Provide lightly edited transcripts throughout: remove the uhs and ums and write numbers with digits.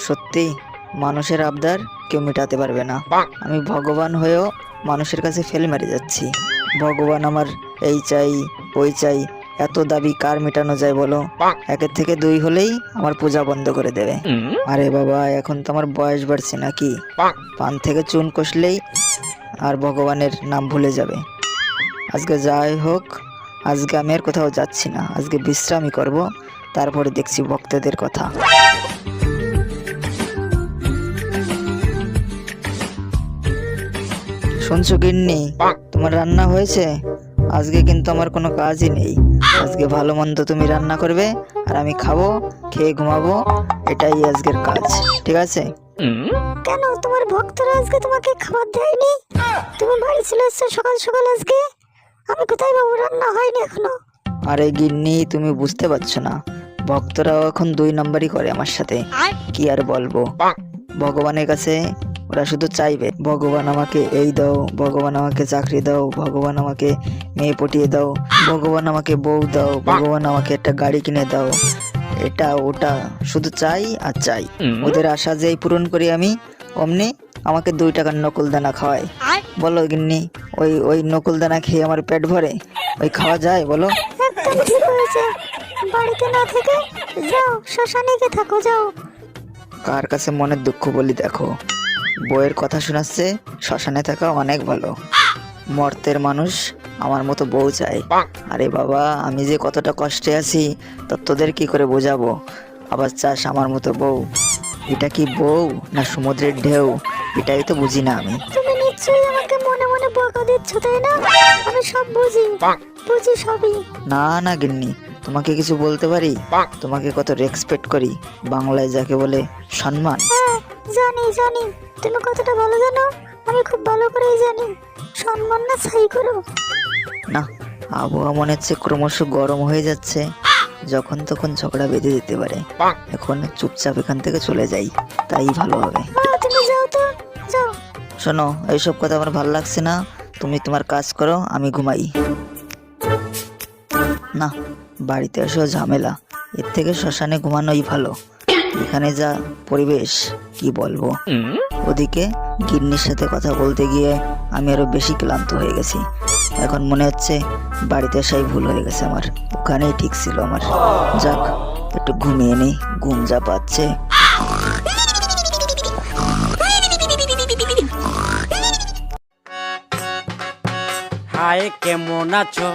সত্যি মানুষের আবদার কেউ মেটাতে পারবে না। আমি ভগবান হয়েও মানুষের কাছে ফেল মেরে যাচ্ছি। ভগবান আমার এই চাই ওই চাই, এত দাবি কার মেটানো যায় বলো? একের থেকে দুই হলেই আমার পূজা বন্ধ করে দেবে। আরে বাবা, এখন তো আমার বয়স বাড়ছে নাকি? পান থেকে চুন কষলেই আর ভগবানের নাম ভুলে যাবে। আজকে যাই হোক, আজকে আমি আর কোথাও যাচ্ছি না, আজকে বিশ্রামই করব, তারপরে দেখছি ভক্তদের কথা। শুনছো গিন্নি, তোমার রান্না হয়েছে? আজকে কিন্তু আমার কোনো কাজই নেই। আজকে ভালো মন্দ তুমি রান্না করবে আর আমি খাবো, খেয়ে ঘুমাবো, এটাই আজকের কাজ, ঠিক আছে? কেন তোমার ভক্তরা আজকে তোমাকে খাবার দেয়নি? তুমি বাড়ি চলে এসছো সকাল সকাল আজকে। আমি কোথায় বাবু, রান্না হয়নি এখনো। আরে গিন্নি, তুমি বুঝতে পারছো না, ভক্তরাও এখন দুই নম্বরই করে আমার সাথে। কি আর বলবো, ভগবানের কাছে ওরা শুধু চাইবে ভগবান আমাকে এই দাও, ভগবান আমাকে চাকরি দাও, ভগবান আমাকে মেয়ে পটিয়ে দাও, ভগবান আমাকে বউ দাও, ভগবান আমাকে একটা গাড়ি কিনে দাও, এটা ওটা শুধু চাই আর চাই। ওদের আশা যেই পূরণ করি আমি, অমনি আমাকে 2 টাকার নকুল দানা খাওয়ায়। বলো গিন্নি, ওই ওই নকুল দানা খেয়ে আমার পেট ভরে? ওই খাওয়া যায় বলো? একদম ঠিক হয়েছে, বাড়িতে না থেকে যাও শ্মশানে গিয়ে থাকো, যাও। কার কাছে মনের দুঃখ বলি দেখো, বইয়ের কথা শোনাচ্ছে শ্মশানে থাকা অনেক ভালো। মর্তের মানুষ আমার মতো বউ চাই। আরে বাবা, আমি যে কতটা কষ্টে আছি তা তোদের কি করে বোঝাবো? আবার চাস আমার মতো বউ? এটা কি বউ না সমুদ্রের ঢেউ, এটাই তো বুঝি না আমি। তুমি নিশ্চয়ই আমাকে মনে মনে বকা দিচ্ছ, তাই না? আমি সব বুঝি, বুঝি সবই। না না গিন্নি, তোমাকে কিছু বলতে পারি? তোমাকে কত রেসপেক্ট করি, বাংলায় যাকে বলে সম্মান। হ্যাঁ জানি জানি, তুমি কতটা ভালো জানো আমি খুব ভালো করেই জানি। সম্মান না ছাই করো। না, আবহাওয়া মনে হচ্ছে ক্রমশ গরম হয়ে যাচ্ছে, যখন তখন ঝগড়া বেঁধে যেতে পারে। এখন চুপচাপ এখান থেকে চলে যাই, তাই ভালো হবে। তুমি যাও তো, যাও। শোনো, এইসব কথা আমার ভালো লাগছে না, তুমি তোমার কাজ করো, আমি ঘুমাই। না, বাড়িতে এসেও ঝামেলা, এর থেকে শ্মশানে ঘুমানোই ভালো। এখানে যা পরিবেশ কি বলবো। ওদিকে গিন্নির সাথে কথা বলতে গিয়ে আমি আরো বেশি ক্লান্ত হয়ে গেছি। এখন মনে হচ্ছে বাড়িতে আসাই ভুল হয়ে গেছে আমার, ওখানেই ঠিক ছিল আমার। যাক, একটু ঘুমিয়ে নেই, ঘুম যা পাচ্ছে। হায় কেমন আছো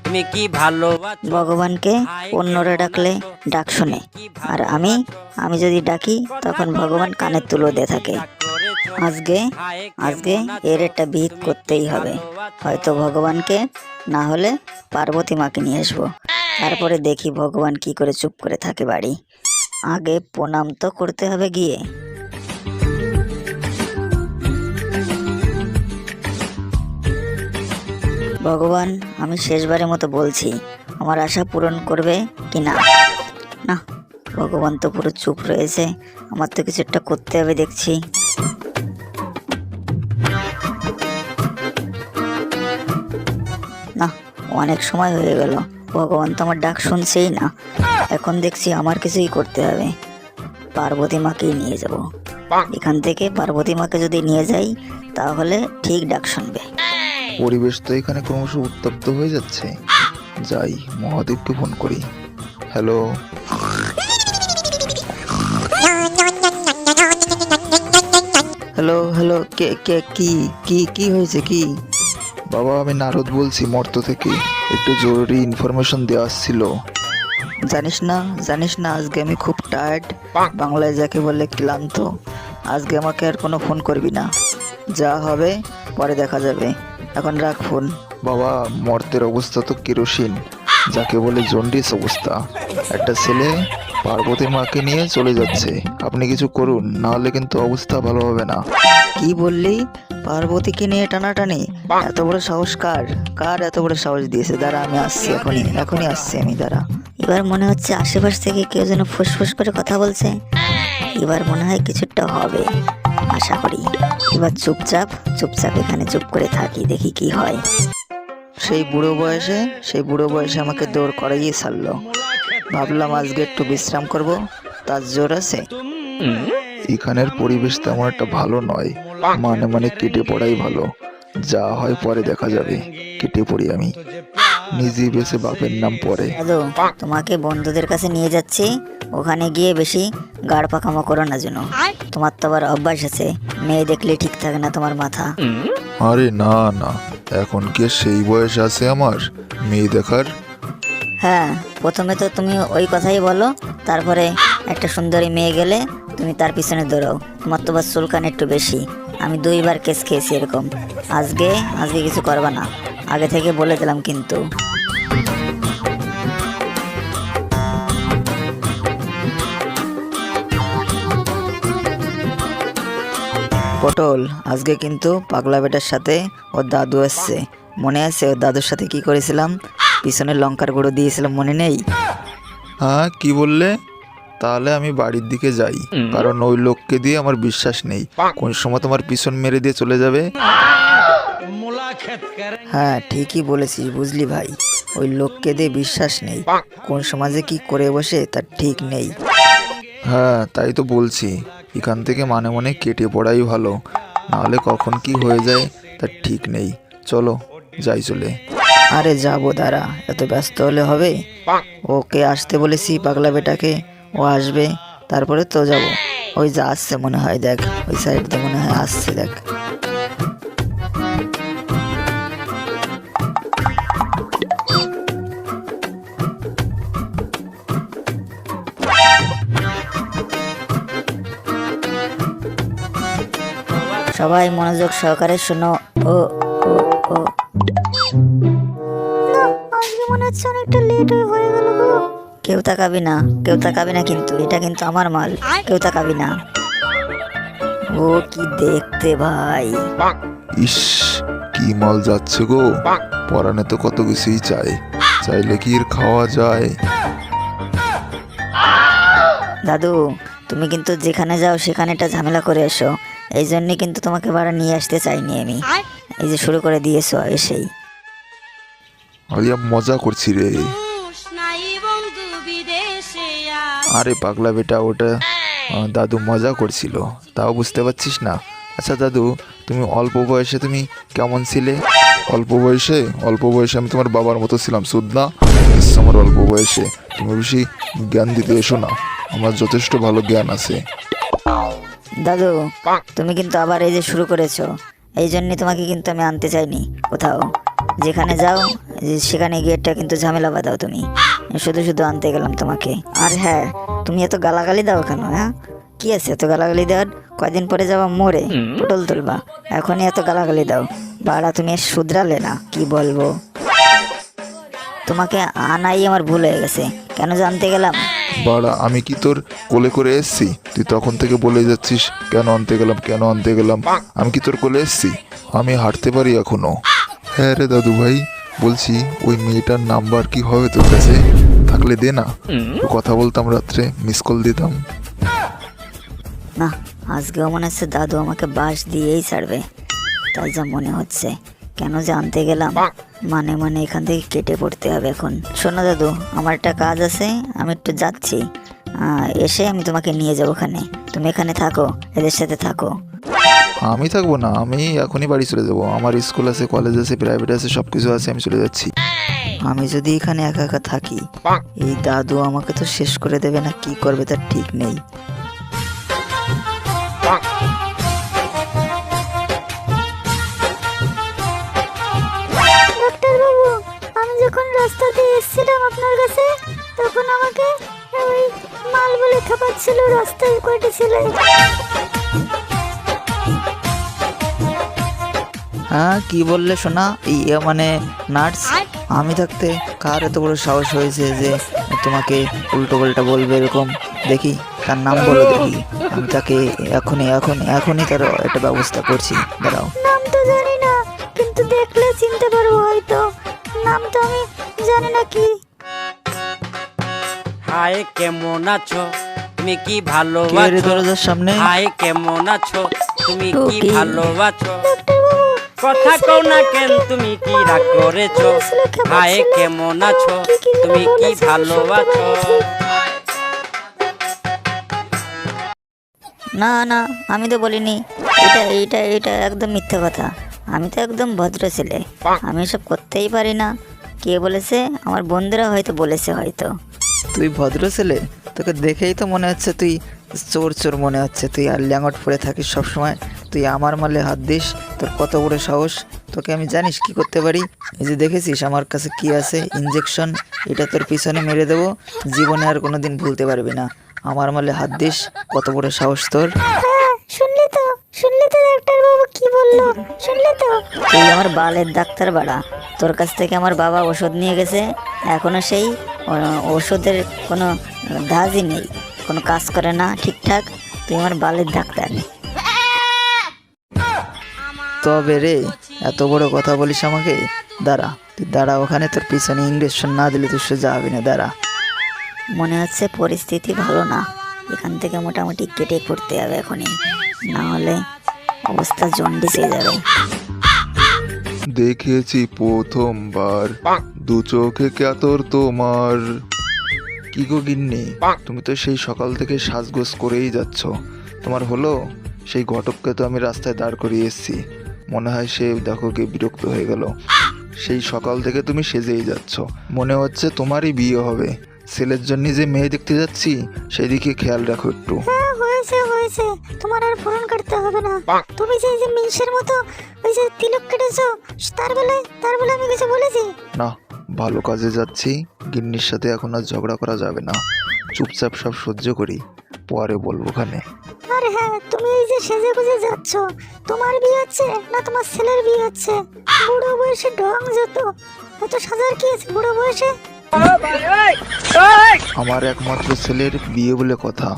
তুমি, কি ভালো আছো? ভগবানকে অন্যরা ডাকলে ডাক শোনে, আর আমি যদি ডাকি তখন ভগবান কানের তুলো দিয়ে থাকে। আজকে আজকে এর একটা বিহিত করতেই হবে। হয়তো ভগবানকে, না হলে পার্বতী মাকে নিয়ে আসবো, তারপরে দেখি ভগবান কি করে চুপ করে থাকে বাড়ি। আগে প্রণাম তো করতে হবে গিয়ে। ভগবান, আমি শেষবারের মতো বলছি, আমার আশা পূরণ করবে কি না? না, ভগবান তো পুরো চুপ রয়েছে, আমার তো কিছু একটা করতে হবে দেখছি। না, অনেক সময় হয়ে গেল, ভগবান তো আমার ডাক শুনছেই না। এখন দেখছি আমার কিছুই করতে হবে, পার্বতী মাকেই নিয়ে যাব। এখান থেকে পার্বতী মাকে যদি নিয়ে যাই তাহলে ঠিক ডাক শুনবে। পরিবেশ তো এখানে ক্রমশ উত্তপ্ত হয়ে যাচ্ছে, যাই মহাদেবকে ফোন করি। হ্যালো, হ্যালো হ্যালো, কে কে কি কি কি হয়েছে কি? বাবা আমি নারদ বলছি মর্ত থেকে, একটু জরুরি ইনফরমেশন দেওয়া আসছিল। জানিস না আজকে আমি খুব টায়ার্ড, বাংলায় যাকে বলে ক্লান্ত। আজকে আমাকে আর কোনো ফোন করবি না, যা হবে পরে দেখা যাবে, এখন রাখ ফোন। বাবা মর্তের অবস্থা তো কেরোসিন, যাকে বলে জন্ডিস অবস্থা। একটা ছেলে পার্বতী মাকে নিয়ে চলে যাচ্ছে, আপনি কিছু করুন, না হলে কিন্তু অবস্থা ভালো হবে না। কি বললি? পার্বতীকে নিয়ে টানাটানি? এত বড় সাহস কার? কার এত বড় সাহস দিয়েছে? দাঁড়া, আমি আসছি, এখনই আসছি আমি, দাঁড়া। এবার মনে হচ্ছে আশেপাশ থেকে কেউ যেন ফুসফুস করে কথা বলছে। এবার মনে হয় কিছুটা হবে, আশা করি। এবার চুপচাপ এখানে চুপ করে থাকি, দেখি কি হয়। সেই বুড়ো বয়সে আমাকে দৌড় করাইয়ে ছাড়লো। ভাবলাম আজকে একটু বিশ্রাম করব, তার জোর আছে। এখানের পরিবেশ তেমন একটা ভালো নয়, মানে মানে কেটে পড়াই ভালো। যা হয় পরে দেখা যাবে, কেটে পড়ি আমি, নিজেই বেছে বাপের নাম পরে। দাদু, তোমাকে বন্ধুদের কাছে নিয়ে যাচ্ছি, ওখানে গিয়ে বেশি গাড় পাকামো করো না যেন। তোমার তো আবার অভ্যাস আছে, মেয়ে দেখলে ঠিক থাকে না তোমার মাথা। আরে না না, এখন কি আর সেই বয়স আছে আমার মেয়ে দেখার? হ্যাঁ, প্রথমে তো তুমি ওই কথাই বলো, তারপরে একটা সুন্দরী মেয়ে গেলে তুমি তার পিছনে দৌড়াও। তোমার তো বাস চুলকান একটু বেশি। আমি 2বার কেস খেয়েছি এরকম। আজকে আজকে কিছু করবা না, আগে থেকে বলে দিলাম কিন্তু। পটল, আজকে কিন্তু পাগলা বেটার সাথে ওর দাদু আসছে। মনে আছে ওর দাদুর সাথে কি করেছিলাম? পিছনে লঙ্কার গুঁড়ো দিয়েছিলাম, মনে নেই? হ্যাঁ, কি বললে? তাহলে আমি বাড়ির দিকে যাই, কারণ ওই লোককে দিয়ে আমার বিশ্বাস নেই, কোন সময় তোমার পিছন মেরে দিয়ে চলে যাবে। হ্যাঁ, ঠিকই বলেছিস, বুঝলি ভাই। ওই লোককে দিয়ে বিশ্বাস নেই, কোন সমাজে কি করে বসে তার ঠিক নেই। হ্যাঁ, তাই তো বলছি, এখান থেকে মানে মানে কেটে পড়াই ভালো, নাহলে কখন কি হয়ে যায় তার ঠিক নেই। চলো যাই চলে। আরে যাবো, দাঁড়া, এত ব্যস্ত হলে হবে? ওকে আসতে বলেছি পাগলা বেটাকে, ও আসবে, তারপরে তো যাব। ওই যা আসছে মনে হয়, দেখ ওই সাইড দিয়ে মনে হয় আসছে, দেখ। সবাই মনোযোগ সহকারে শোনো। ও ও ও আজকে মনে হচ্ছে অনেকটা লেট হয়ে গেল গো। কেউ তাকাবি না, কেউ তাকাবি না, কিন্তু এটা কিন্তু আমার মাল, কেউ তাকাবি না। ও কি দেখতে ভাই! ইস, কি মাল যাচ্ছে গো, পরানে তো কত কিছুই চাই, চাইলে কি এর খাওয়া যায়? দাদু, তুমি কিন্তু যেখানে যাও সেখানে একটা ঝামেলা করে এসো। এই জন্যই কিন্তু তোমাকে বাড়া নিয়ে আসতে চাইনি আমি। এই যে শুরু করে দিয়েছো এসেই। আলিয়া মজা করছি রে। আরে পাগলা বেটা, ওটা দাদু মজা করছিল, তাও বুঝতে পারছিস না? আচ্ছা দাদু, তুমি অল্প বয়সে তুমি কেমন ছিলে? অল্প বয়সে আমি তোমার বাবার মতো ছিলাম, সুদনা। আমার অল্প বয়সে তুমি বেশি জ্ঞান দিতে এসো না, আমার যথেষ্ট ভালো জ্ঞান আছে। দাদু, তুমি কিন্তু আবার এই যে শুরু করেছো, এই জন্যই তোমাকে কিন্তু আমি আনতে চাইনি কোথাও। যেখানে যাও সেখানে গিয়ে একটা কিন্তু ঝামেলা বাঁধাও তুমি। শুধু শুধু আনতে গেলাম তোমাকে। আর হ্যাঁ, তুমি এত গালাগালি দাও কেন? হ্যাঁ, কি আছে এত গালাগালি দেওয়ার? কয়দিন পরে যাবা মরে, পটল তুলবা, এখনই এত গালাগালি দাও? বাড়া, তুমি আর শুধরালে না, কি বলবো। তোমাকে আনাই আমার ভুল হয়ে গেছে, কেন জানতে গেলাম? বাড়া, আমি কি তোর কোলে করে এসছি? তুই তখন থেকে বলে যাচ্ছিস কেন আনতে গেলাম, কেন আনতে গেলাম। আমি কি তোর কোলে এসছি? আমি হাঁটতে পারি এখনো। হ্যাঁ রে দাদু ভাই, বলছি ওই মেয়েটার নাম্বার কি হবে তোর কাছে? থাকলে দে না, একটু কথা বলতাম, রাত্রে মিস কল দিতাম। না, আজকেও মনে হচ্ছে দাদু আমাকে বাঁশ দিয়েই ছাড়বে, তাই যা মনে হচ্ছে। কেন যে আনতে গেলাম, মানে মানে এখান থেকে কেটে পড়তে হবে এখন। শোনো দাদু, আমার একটা কাজ আছে, আমি একটু যাচ্ছি। এসে আমি তোমাকে নিয়ে যাবো ওখানে, তুমি এখানে থাকো, এদের সাথে থাকো। আমি থাকবো না, আমি এখনই বাড়ি চলে যাবো। আমার স্কুল আছে, কলেজ আছে, প্রাইভেট আছে, সবকিছু আছে, আমি চলে যাচ্ছি। আমি যদি এখানে একা একা থাকি, এই দাদু আমাকে তো শেষ করে দেবে না, কি করবে তার ঠিক নেই। ডাক্তারবাবু, আমি যখন রাস্তা দিয়ে এসেছিলাম আপনার কাছে, তখন আমাকে ওই মাল বলে খাপাচ্ছিল রাস্তায় কয়টা ছেলে। হ্যাঁ, কি বললে শোনা? ইয়ে মানে নার্স? আমি থাকতে কার এত বড় সাহস হয়েছে যে তোমাকে উল্টো পাল্টা বলবে এরকম? দেখি তার নাম বলো দেখি, আমি তাকে এখনই তার একটা ব্যবস্থা করছি, দাঁড়াও। নাম তো জানি না, কিন্তু দেখলে চিনতে পারবো হয়তো। নাম তো আমি জানি না কি। হাই কেমন আছো, তুমি কি ভালো কে রে আছো? দরজার সামনে? হাই কেমন আছো, তুমি কি টুকি। ভালো আছো? কথা কও না কেন, তুমি কি রাগ করেছো? হাই কেমন আছো, তুমি কি ভালো আছো? না না, আমি তো বলিনি। এটা এইটা এটা একদম মিথ্যে কথা। আমি তো একদম ভদ্র ছেলে, আমি এসব করতেই পারি না। কে বলেছে? আমার বন্ধুরা হয়তো বলেছে হয়তো। তুই ভদ্র ছেলে? তোকে দেখেই তো মনে হচ্ছে তুই চোর চোর মনে হচ্ছে। তুই আর ল্যাঙ্গট পরে থাকিস সবসময়। তুই আমার মালে হাত দিস? তোর কত বড় সাহস! তোকে আমি জানিস কি করতে পারি? এই যে দেখেছিস আমার কাছে কি আছে, ইঞ্জেকশন। এটা তোর পিছনে মেরে দেবো, জীবনে আর কোনোদিন ভুলতে পারবি না। আমার মালে হাত দিস, কত বড় সাহস তোর! শুনলি তো ডাক্তার বাবু কি বললো? শুনলি তো? তুই আমার বালের ডাক্তার বাড়া। তোর কাছ থেকে আমার বাবা ওষুধ নিয়ে গেছে, এখনো সেই ওষুধের কোনো ধাজই নেই, কোনো কাজ করে না ঠিকঠাক। তুই আমার বালের ডাক্তার। তবে রে, এত বড় কথা বলিস আমাকে? দাঁড়া, তুই দাঁড়া ওখানে, তোর পিছনে ইঞ্জেকশন না দিলে তুই সোজা যাবি না। দাঁড়া। মনে হচ্ছে পরিস্থিতি ভালো না, এখান থেকে মোটামুটি কেটে পড়তে হবে এখনই, না হলে অবস্থা জন্ডিস হয়ে যাবে। দেখেছি প্রথমবার, দু চোখে ক্যাতর তোমার। কি গো গিন্নি, তুমি তো সেই সকাল থেকে সাজগোজ করেই যাচ্ছ। তোমার হলো? সেই ঘটককে তো আমি রাস্তায় দাঁড় করিয়ে এসেছি, মনে হয় সে দেখো কি বিরক্ত হয়ে গেল। সেই সকাল থেকে তুমি সেজেই যাচ্ছ, মনে হচ্ছে তোমারই বিয়ে হবে। ছেলের জন্য যে মেয়ে দেখতে যাচ্ছি সেই দিকে খেয়াল রাখো একটু। হয়েছে হয়েছে, তোমার আর ফোন করতে হবে না। তুমি যে যে মিনসের মতো ওই যে তিলক কেটেছো, তার বেলায় আমি কিছু বলেছি? না, ভালো কাজে যাচ্ছি, গিন্নির সাথে এখন আর ঝগড়া করা যাবে না। চুপচাপ সব সহ্য করি, পরে বলবো খানে। আরে হ্যাঁ, তুমি এই যে সেজে গুজে যাচ্ছ, তোমার বিয়ে হচ্ছে না তোমার ছেলের বিয়ে হচ্ছে? বুড়ো বয়সে ঢং যত, এত সাজার কি আছে বুড়ো বয়সে? আমার একমাত্র ছেলের বিয়ে বলে কথা,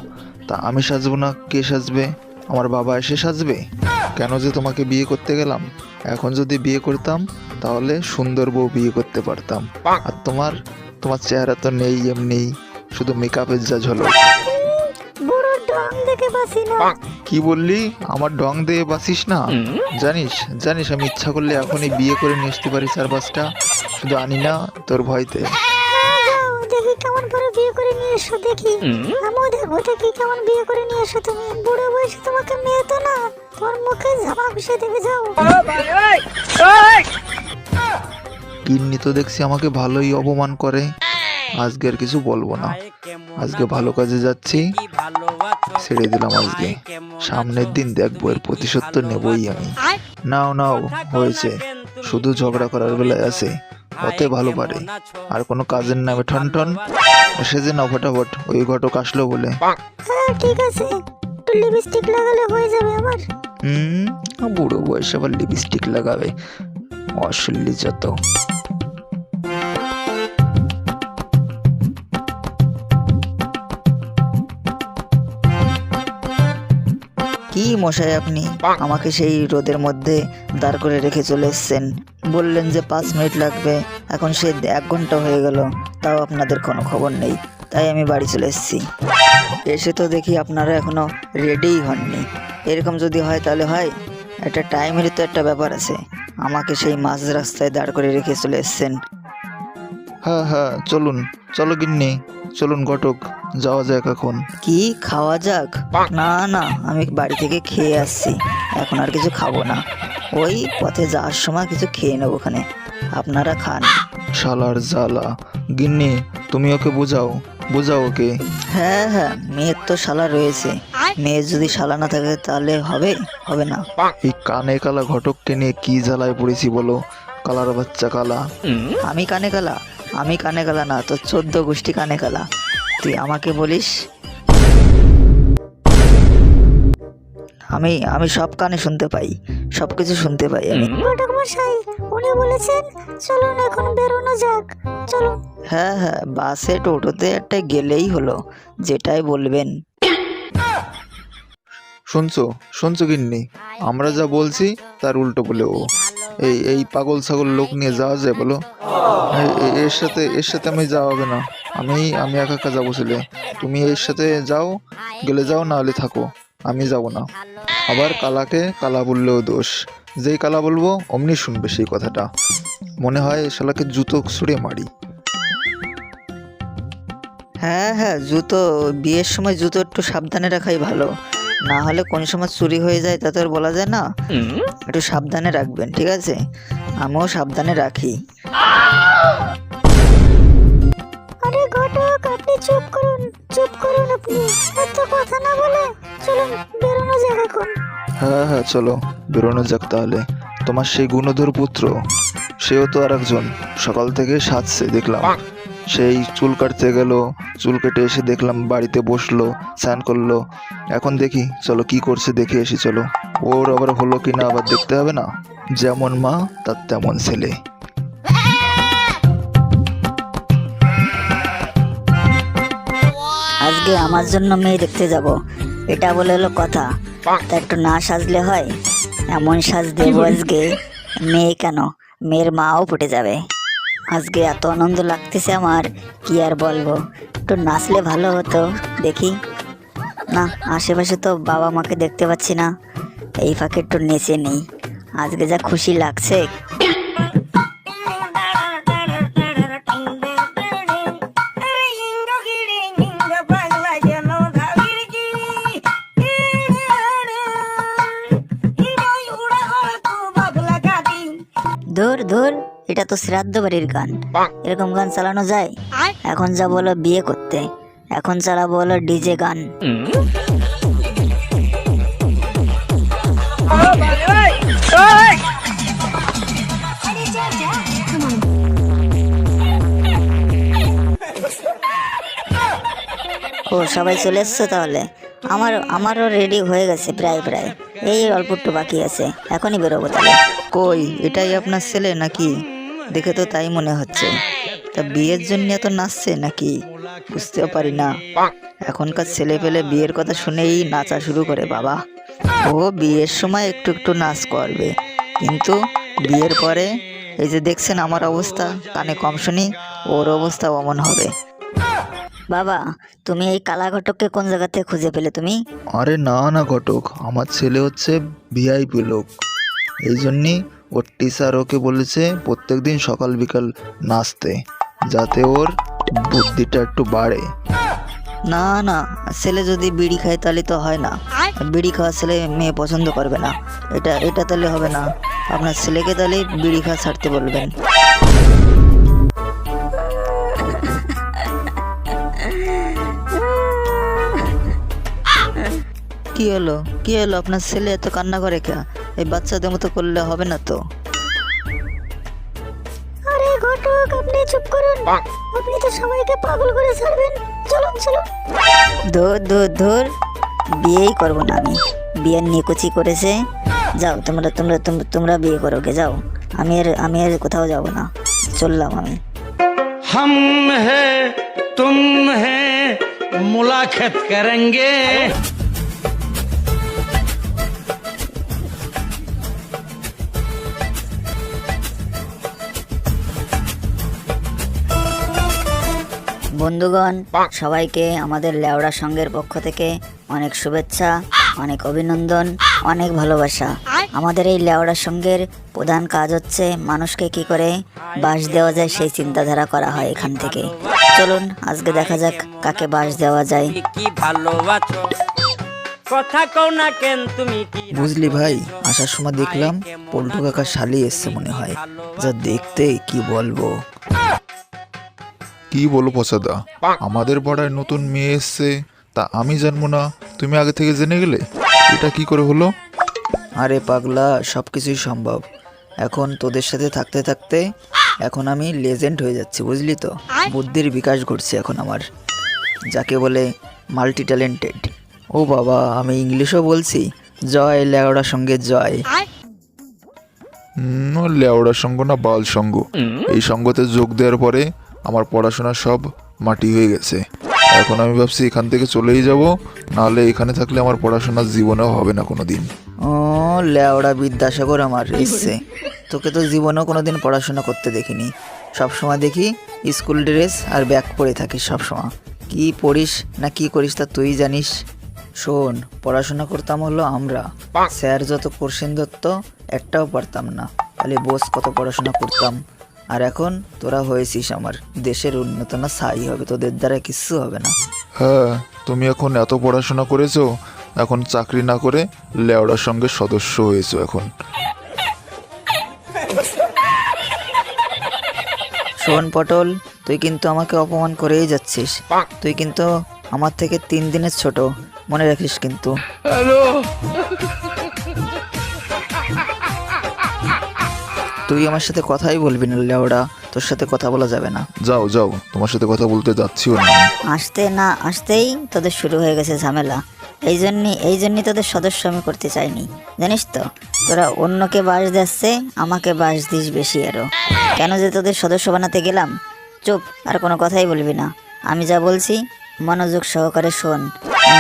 তা আমি সাজবো না কে সাজবে? আমার বাবা এসে সাজবে? কেন যে তোমাকে বিয়ে করতে গেলাম? এখন যদি বিয়ে করতাম তাহলে সুন্দর বউ বিয়ে করতে পারতাম। আর তোমার চেহারা তো নেই, এমনি শুধু মেকআপের যা ঝলক। বুড়ো ঢং দেখে বাসি না। কি বললি? আমার ঢং দিয়ে বাসিস না? জানিস জানিস আমি ইচ্ছা করলে এখনই বিয়ে করে নিয়ে আসতে পারি 4-5টা, শুধু আনি না তোর ভয়তে। যাও দেখি কেমন করে বিয়ে করে নিয়ে এসো, দেখি আমিও দেখবো দেখি কেমন বিয়ে করে নিয়ে এসো তুমি। বুড়ো বয়সে তোমাকে মেয়ে তো না, তোমার মুখে জামা ঘুষে দেখে যাও। গিন্নি তো দেখছি আমাকে ভালোই অপমান করে। আজকে আর কিছু বলবো না, আজকে ভালো কাজে যাচ্ছি, ছেড়ে দিলাম আজকে। সামনের দিন দেখবো, এর প্রতিশোধ তো নেবই আমি। নাও নাও, হয়েছে, শুধু ঝগড়া করার বেলায় আছে, অতে ভালো পারে। আর কোনো কাজের নামে ঠন ঠন সেজে নাও ফটাফট, ওই ঘটক আসলো বলে। হ্যাঁ ঠিক আছে, একটু লিপস্টিক লাগালে হয়ে যাবে আমার। বুড়ো বয়সে আবার লিপস্টিক লাগাবে, অসল্লি যত। কি মশাই আপনি আমাকে সেই রোদের মধ্যে দাঁড় করে রেখে চলে এসেছেন? বললেন যে 5 মিনিট লাগবে, এখন সে 1 ঘন্টা হয়ে গেল, তাও আপনাদের কোনো খবর নেই। তাই আমি বাড়ি চলে এসেছি। এসে তো দেখি আপনারা এখনো রেডিই হননি। এরকম যদি হয় তাহলে হয়? একটা টাইমেরই তো একটা ব্যাপার আছে। আমাকে সেই মাঝ রাস্তায় দাঁড় করে রেখে চলে এসেছেন। হ্যাঁ হ্যাঁ, চলুন, চলো গিন্নি, চলুন ঘটক, যাওয়া যাক এখন। কি খাওয়া যাক? না না, আমি বাড়ি থেকে খেয়ে আসছি, এখন আর কিছু খাবো না। ওই পথে যাওয়ার সময় কিছু খেয়ে নেবো ওখানে, আপনারা খান। শালার জ্বালা, গিন্নি তুমি ওকে বোঝাও, বোঝাও ওকে। হ্যাঁ হ্যাঁ, মেয়ের তো শালা রয়েছে, মেয়ের যদি শালা না থাকে তাহলে হবে? হবে না। এই কানে কালা ঘটককে নিয়ে কি জ্বালায় পড়েছি বলো, কালার বাচ্চা কালা। আমি কানে কালা? আমি কানে কালা না, তো 14 গোষ্ঠী কানে কালা। তুই আমাকে বলিস? আমি সব কানে শুনতে পাই, সব কিছু শুনতে পাই আমি। ঘটক মশাই, উনি বলেছেন চলুন এখন বেরোনো যাক, চলুন। হ্যাঁ হ্যাঁ, বাসে টোটোতে একটা গেলেই হলো, যেটাই বলবেন। শুনছো শুনছো গিন্নি, আমরা যা বলছি তার উল্টো বলে ও। এই পাগল ছাগল লোক নিয়ে যাওয়া যায় বলো? এর সাথে আমি যাওয়া হবে না, আমি একা একা যাবো ছেলে। তুমি এর সাথে যাও, গেলে যাও, না হলে থাকো, আমি যাব না। আবার কালাকে কালা বললেও দোষ, যেই কালা বলবো অমনি শুনবে সেই কথাটা। মনে হয় শালাকে জুতো ছুঁড়ে মারি। হ্যাঁ হ্যাঁ, জুতো বিয়ের সময় জুতো একটু সাবধানে রাখাই ভালো, না হলে কোন সময় চুরি হয়ে যায় তা তো আর বলা যায় না। একটু সাবধানে রাখবেন, ঠিক আছে? আমিও সাবধানে রাখি। আরে ঘটক, আপনি চুপ করুন, চুপ করুন আপনি। এত কথা না বলে চলুন বেরোনো যাক এখন। হ্যাঁ হ্যাঁ, চলো বেরোনো যাক তাহলে। তোমার সেই গুণধর পুত্র, সেও তো আর একজন, সকাল থেকে সাজছে দেখলাম। সেই চুল কাটতে গেল, চুল কেটে এসে দেখলাম বাড়িতে বসলো, স্নান করলো। এখন দেখি, চলো কি করছে দেখে এসি চলো। ওর আবার হলো কি না আবার দেখতে হবে না? যেমন মা তার তেমন ছেলে। আজকে আমার জন্য মেয়ে দেখতে যাব, এটা বলে হলো কথা? তা একটু না সাজলে হয়? এমন সাজ দেবো আজকে, মেয়ে কেন, মেয়ের মাও ফুটে যাবে। আজকে এত আনন্দ লাগতেছে আমার, কি আর বলবো। একটু নাচলে ভালো হতো, দেখি। না, আশেপাশে তো বাবা মাকে দেখতে পাচ্ছি না, এই ফাঁকে একটু নেচে নেই। আজকে যা খুশি লাগছে। ধুর ধুর, এটা তো শ্রাদ্ধ বাড়ির গান, এরকম গান চালানো যায়? এখন যা বলো বিয়ে করতে, এখন চালাবো হলো ডিজে গান। ও সবাই চলে এসছো তাহলে? আমারও রেডি হয়ে গেছে প্রায় প্রায়, এই অল্প একটু বাকি আছে, এখনই বেরোবো তাহলে। কই, এটাই আপনার ছেলে নাকি? দেখে তো তাই মনে হচ্ছে। তা বিয়ের জন্য এত নাচছে নাকি? বুঝতেও পারি না। এখনকার ছেলে পেলে বিয়ের কথা শুনেই নাচা শুরু করে বাবা। ও বিয়ের সময় একটু একটু নাচ করবে, কিন্তু বিয়ের পরে এই যে দেখছেন আমার অবস্থা, কানে কম শুনি, ওর অবস্থা অমন হবে। বাবা, তুমি এই কালা ঘটককে কোন জায়গা থেকে খুঁজে পেলে তুমি? আরে না না ঘটক, আমার ছেলে হচ্ছে ভিআইপি লোক, এই জন্যই ওর টিচার ওকে বলেছে প্রত্যেকদিন সকাল বিকাল নাচতে, যাতে ওর বুদ্ধিটা একটু বাড়ে। না না, ছেলে যদি বিড়ি খায় তাহলে তো হয় না। বিড়ি খাওয়া ছেলে মেয়ে পছন্দ করবে না, এটা তাহলে হবে না। আপনার ছেলেকে তাহলে বিড়ি খাওয়া ছাড়তে বলবেন। কি হলো, কি হলো? আপনার ছেলে এত কান্না করে কে? এই বাচ্চাদের মতো করলে হবে না তো। আরে ঘটক, আপনি চুপ করুন, আপনি তো সবাইকে পাগল করে ছাড়বেন। চলুন চলুন। ধুর ধুর ধুর, বিয়েই করবো না আমি, বিয়ের নিকুচি করেছে। যাও তোমরা তোমরা তোমরা তোমরা বিয়ে করো গে, যাও। আমি আর কোথাও যাব না, চললাম আমি। हम है तुम है मुलाकात करेंगे। বন্ধুগণ, সবাইকে আমাদের লেওড়া সংঘের পক্ষ থেকে অনেক শুভেচ্ছা, অনেক অভিনন্দন, অনেক ভালোবাসা। আমাদের এই লেওড়া সংঘের প্রধান কাজ হচ্ছে মানুষকে কি করে বাস দেওয়া যায় সেই চিন্তাধারা করা হয় এখান থেকে। চলুন আজকে দেখা যাক কাকে বাস দেওয়া যায়। কি ভালোবাসো, কথা কও না কেন তুমি কি? বুঝলি ভাই, আসার সময় দেখলাম পল্টু কাকা শালি এসছে মনে হয়, যা দেখতে কি বলবো। কি বলো পচাদা, আমাদের পাড়ায় নতুন মেয়ে এসছে, তা আমি জানবো না? তুমি আগে থেকে জেনে গেলে? এটা কি করে হলো? আরে পাগলা, সব কিছুই সম্ভব। এখন তোদের সাথে থাকতে থাকতে এখন আমি লেজেন্ড হয়ে যাচ্ছি, বুঝলি তো? বুদ্ধির বিকাশ ঘটছে এখন আমার, যাকে বলে মাল্টি ট্যালেন্টেড। ও বাবা, আমি ইংলিশও বলছি। জয় লেওড়ার সঙ্গে জয়। লেওড়ার সঙ্গ না বাল সঙ্গ, এই সঙ্গতে যোগ দেওয়ার পরে আমার পড়াশোনা সব মাটি হয়ে গেছে। এখন আমি ভাবছি এখান থেকে চলেই যাব, নাহলে এখানে থাকলে আমার পড়াশোনার জীবনেও হবে না কোনো দিন। ও লেওড়া বিদ্যাসাগর আমার এসছে। তোকে তো জীবনেও কোনোদিন পড়াশোনা করতে দেখিনি। সবসময় দেখি স্কুল ড্রেস আর ব্যাগ পরে থাকিস সবসময়। কি পড়িস না কি করিস তা তুই জানিস। শোন, পড়াশোনা করতাম হলো আমরা, স্যার যত কোশ্চেন ধরতো একটাও পারতাম না, তাহলে বোস কত পড়াশোনা করতাম। আর এখন তোরা হয়েছিস আমার দেশের উন্নত না ছাই হবে, তোদের দ্বারা কিচ্ছু হবে না। হ্যাঁ, তুমি এখন এত পড়াশোনা করেছো, এখন চাকরি না করে লেওড়ার সঙ্গে সদস্য হয়েছো এখন। শোন পটল, তুই কিন্তু আমাকে অপমান করেই যাচ্ছিস। তুই কিন্তু আমার থেকে 3 দিনের ছোট, মনে রাখিস কিন্তু। তুই আমার সাথে কথাই বলবি না লেওড়া, তোর সাথে কথা বলা যাবে না। যাও যাও, তোমার সাথে কথা বলতে যাচ্ছিও না। আসতে না আসতেই তোদের শুরু হয়ে গেছে ঝামেলা। এই জন্যই তোদের সদস্য আমি করতে চাইনি, জানিস তো। তোরা অন্যকে বাস দিচ্ছে, আমাকে বাস দিস বেশি আরো। কেন যে তোদের সদস্য বানাতে গেলাম? চুপ, আর কোনো কথাই বলবি না। আমি যা বলছি মনোযোগ সহকারে শোন।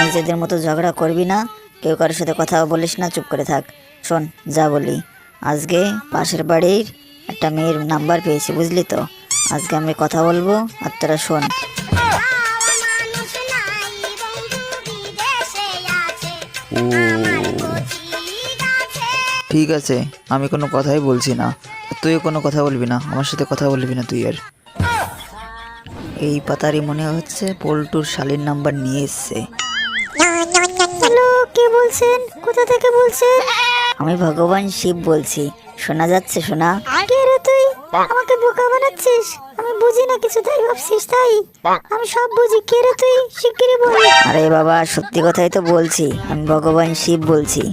নিজেদের মতো ঝগড়া করবি না, কেউ কারোর সাথে কথাও বলিস না, চুপ করে থাক। শোন যা বলি, আজকে পাশের বাড়ির একটা মেয়ের নাম্বার পেয়েছি, বুঝলি তো। আজকে আমি কথা বলবো আর তোরা শোন। ঠিক আছে, আমি কোনো কথাই বলছি না, তুইও কোনো কথা বলবি না, আমার সাথে কথা বলবি না তুই আর। এই পাতারি মনে হচ্ছে পল্টুর শালীর নাম্বার নিয়ে এসছে। হ্যালো, কে বলছেন? কোথা থেকে বলছেন? আমি ভগবান শিব বলছি। শোনা যাচ্ছে? শোনা। কে রে তুই? আমাকে বোকা বানাচ্ছিস? আমি বুঝি না কিছু, তাই ভাবছিস? তাই আমি সব বুঝি। কে রে তুই? শিগগিরই বল। আরে বাবা, সত্যি কথাই তো বলছি। আমি ভগবান শিব বলছি।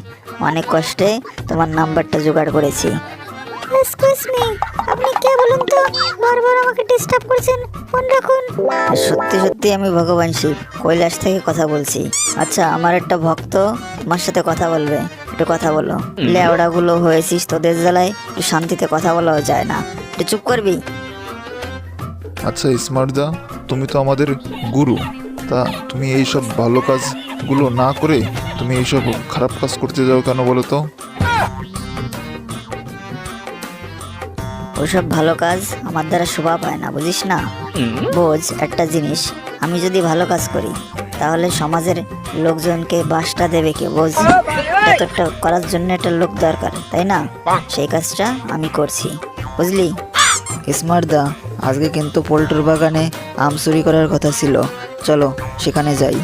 অনেক কষ্টে তোমার নাম্বারটা জোগাড় করেছি। এক্সকিউজ মি, আপনি কে বলুন তো? বারবার আমাকে ডিস্টার্ব করছেন, ফোন রাখুন। সত্যি সত্যি আমি ভগবান শিব কৈলাস থেকে কথা বলছি। আচ্ছা, আমার একটা ভক্ত তোমার সাথে কথা বলবে, একটু কথা বলো। লেওড়াগুলো হয়েছিস তোদের জ্বালায়, একটু শান্তিতে কথা বলাও যায় না, একটু চুপ করবি? আচ্ছা স্মার্টদা, তুমি তো আমাদের গুরু, তা তুমি এইসব ভালো কাজগুলো না করে তুমি এইসব খারাপ কাজ করতে যাও কেন বলো তো? ওসব ভালো কাজ আমার দ্বারা শোভা পায় না, বুঝিস না। বোঝ একটা জিনিস, আমি যদি ভালো কাজ করি তাহলে সমাজের লোকজনকে বাসটা দেবে কে? বোঝ, একটা করার জন্য একটা লোক দরকার, তাই না? সেই কাজটা আমি করছি, বুঝলি? স্মার্টদা, আজকে কিন্তু পল্টুর বাগানে আম চুরি করার কথা ছিল, চলো সেখানে যাই।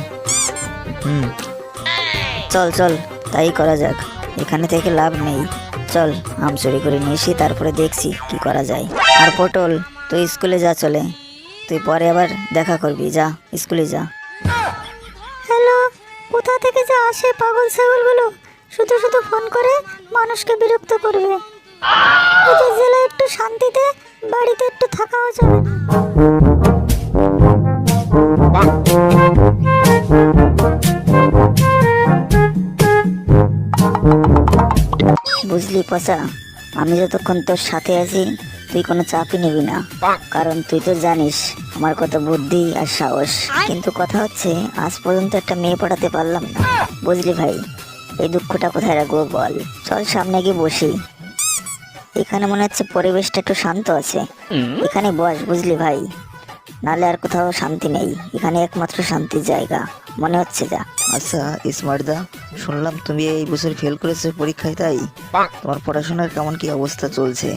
চল চল, তাই করা যাক। এখানে থেকে লাভ নেই, চল আম চুরি করে নিয়ে এসি, তারপরে দেখছি কি করা যায়। আর পটল, তুই স্কুলে যা, চলে তুই পরে আবার দেখা করবি, যা স্কুলে যা। হ্যালো, কোথা থেকে যা আসে পাগল ছাগলগুলো, শুধু শুধু ফোন করে মানুষকে বিরক্ত করবে। এদের জেলায় একটু শান্তিতে বাড়িতে একটু থাকাও যাবে না। বুঝলি পচা, আমি যতক্ষণ তোর সাথে আছি তুই কোনো চাপই নিবি না, কারণ তুই তো জানিস আমার কত বুদ্ধি আর সাহস। কিন্তু কথা হচ্ছে, আজ পর্যন্ত একটা মেয়ে পটাতে পারলাম না, বুঝলি ভাই। এই দুঃখটা কোথায় রাখবো বল? চল সামনে গিয়ে বসি। এখানে মনে হচ্ছে পরিবেশটা একটু শান্ত আছে, এখানে বস, বুঝলি ভাই। নালে আর কোথাও শান্তি নেই, এখানে একমাত্র শান্তির জায়গা মনে হচ্ছে। যা। আচ্ছা স্মার্টদা, শুনলাম তুমি এই বছর ফেল করেছো পরীক্ষায়, তাই তোমার পড়াশোনার কেমন কি অবস্থা চলছে?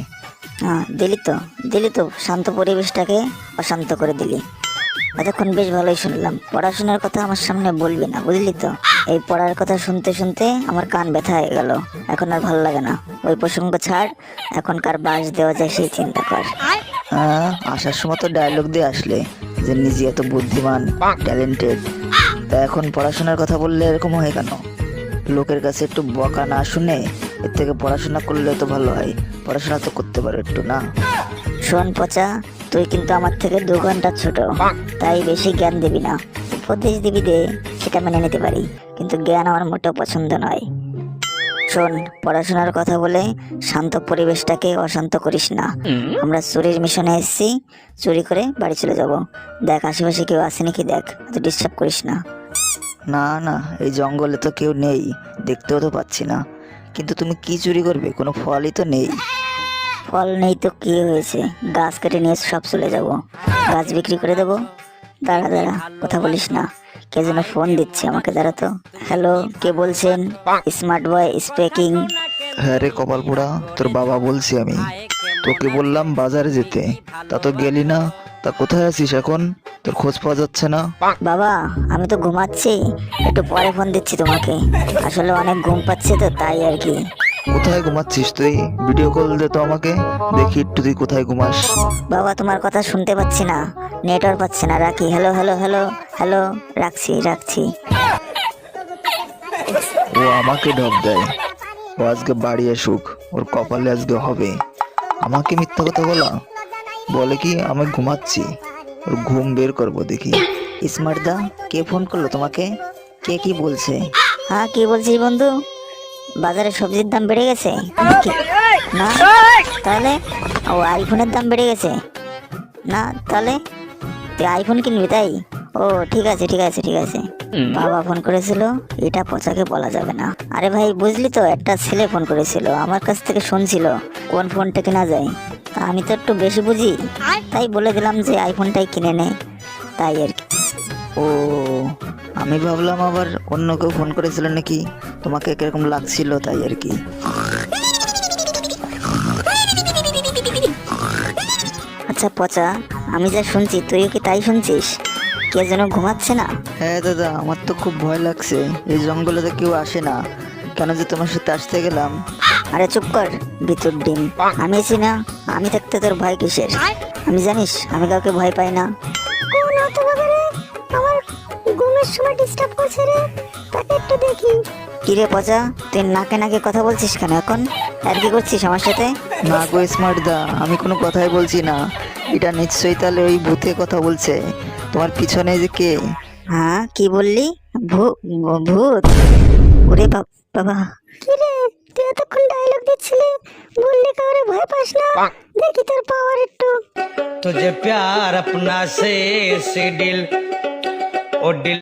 হ্যাঁ, দিলি তো শান্ত পরিবেশটাকে অশান্ত করে দিলি। এতক্ষণ বেশ ভালোই শুনলাম। পড়াশোনার কথা আমার সামনে বলবি না, বুঝলি তো। এই পড়ার কথা শুনতে শুনতে আমার কান ব্যথা হয়ে গেল, এখন আর ভালো লাগে না। ওই প্রসঙ্গ ছাড়, এখনকার বাস দেওয়া যায় সেই চিন্তা কর। আসার সময় তো ডায়লগ দিয়ে আসলে যে নিজে এত বুদ্ধিমান, ট্যালেন্টেড, তা এখন পড়াশোনার কথা বললে এরকম হয় কেন? লোকের কাছে একটু বকা না শুনে এর থেকে পড়াশোনা করলে তো ভালো হয়, পড়াশোনা তো করতে পারো একটু, না? শোন পচা, তুই কিন্তু আমার থেকে 2 ঘন্টা ছোট, তাই বেশি জ্ঞান দিবি না। উপদেশ দিবি দে, সেটা মেনে নিতে পারি, কিন্তু জ্ঞান আমার মোটেও পছন্দ নয়। শোন, পড়াশোনার কথা বলে শান্ত পরিবেশটাকে অশান্ত করিস না। আমরা চুরির মিশনে এসেছি, চুরি করে বাড়ি চলে যাব। দেখ আশেপাশে কেউ আছে নাকি, দেখ, ডিস্টার্ব করিস না। না না, এই জঙ্গলে তো কেউ নেই, দেখতেও তো পাচ্ছি না। কিন্তু তুমি কি চুরি করবে? কোনো ফলই তো নেই। ফল নেই তো কি হয়েছে, গাছ কেটে নিয়ে সব চলে যাব, গাছ বিক্রি করে দেবো। দাঁড়া, কথা বলিস না, কে যেন ফোন দিচ্ছে আমাকে, দাঁড়া তো। হ্যালো, কে বলছেন? Smart boy speaking. হ্যাঁ রে কপাল পোড়া, তোর বাবা বলছি আমি। তোকে বললাম বাজারে যেতে, তা তো গেলি না, তা কোথায় আছিস এখন? তোর খোঁজ পাওয়া যাচ্ছে না। বাবা আমি তো ঘুমাচ্ছি, একটু পরে ফোন দিচ্ছি তোমাকে। আসলে অনেক ঘুম পাচ্ছে তো তাই আর কি। কোথায় ঘুমাচ্ছিস তুই? ভিডিও কল দে তো আমাকে, দেখি একটু তুই কোথায় ঘুমাস। বাবা তোমার কথা শুনতে পাচ্ছি না, নেটওয়ার্ক পাচ্ছি না, রাখি। হ্যালো হ্যালো হ্যালো হ্যালো, রাখছি রাখছি। ও আমাকে ঢপ দেয়। ও আজকে বাড়ি আসুক, ওর কপালে আজকে হবে। আমাকে মিথ্যা কথা বলা, বলে কি আমি ঘুমাচ্ছি, ওর ঘুম বের করবো দেখি। স্মার্ট দা, কে ফোন করলো তোমাকে? কে কি বলছে? হ্যাঁ কি বলছিস বন্ধু? বাজারে সবজির দাম বেড়ে গেছে কি- না তাহলে? ও আইফোনের দাম বেড়ে গেছে না তাহলে? তুই আইফোন কিনবি তাই? ও ঠিক আছে ঠিক আছে ঠিক আছে। বাবা ফোন করেছিল, এটা পচাকে বলা যাবে না। আরে ভাই বুঝলি তো, একটা ছেলে ফোন করেছিল, আমার কাছ থেকে শুনছিল কোন ফোনটা কেনা যায়। তা আমি তো একটু বেশি বুঝি, তাই বলে দিলাম যে আইফোনটাই কিনে নে, তাই আর কি। ও আমি ভাবলাম আবার অন্য কেউ ফোন করেছিল নাকি, তোমাকে কিরকম লাগছিল তাই আর কি। আচ্ছা পচা, আমি যা শুনছি তুইও কি তাই শুনছিস? কে যেন ঘুমাচ্ছে না? হ্যাঁ দাদা, আমার তো খুব ভয় লাগছে, এই জঙ্গলে তো কেউ আসে না, কেন যে তোমার সাথে আসতে গেলাম। আরে চুপ কর বিচুর ডিম, আমি আছি না, আমি থাকতে তোর ভয় কিসের? আমি জানিস আমি কাউকে ভয় পাই না। কোন হতভাগারে আমার ঘুমের সময় ডিস্টার্ব করছে রে, তাকে একটু দেখি। কি রে পচা, তুই নাকে নাকে কথা বলছিস কেন এখন? আর কি করছিস আমার সাথে? না গো স্মার্ট দা, আমি কোনো কথাই বলছি না, এটা নিশ্চয়ই তাহলে ওই ভূতে কথা বলছে। তোমার পিছনে যে কে? হ্যাঁ কি বললি? ভূত? ওরে বাবা, কি রে তুই এতক্ষণ ডায়লগ দিচ্ছিলি, বললি কাউরে ভয় পাস না, দেখি তোর পাওয়ার একটু। तुझे प्यार अपना से दिल ओ दिल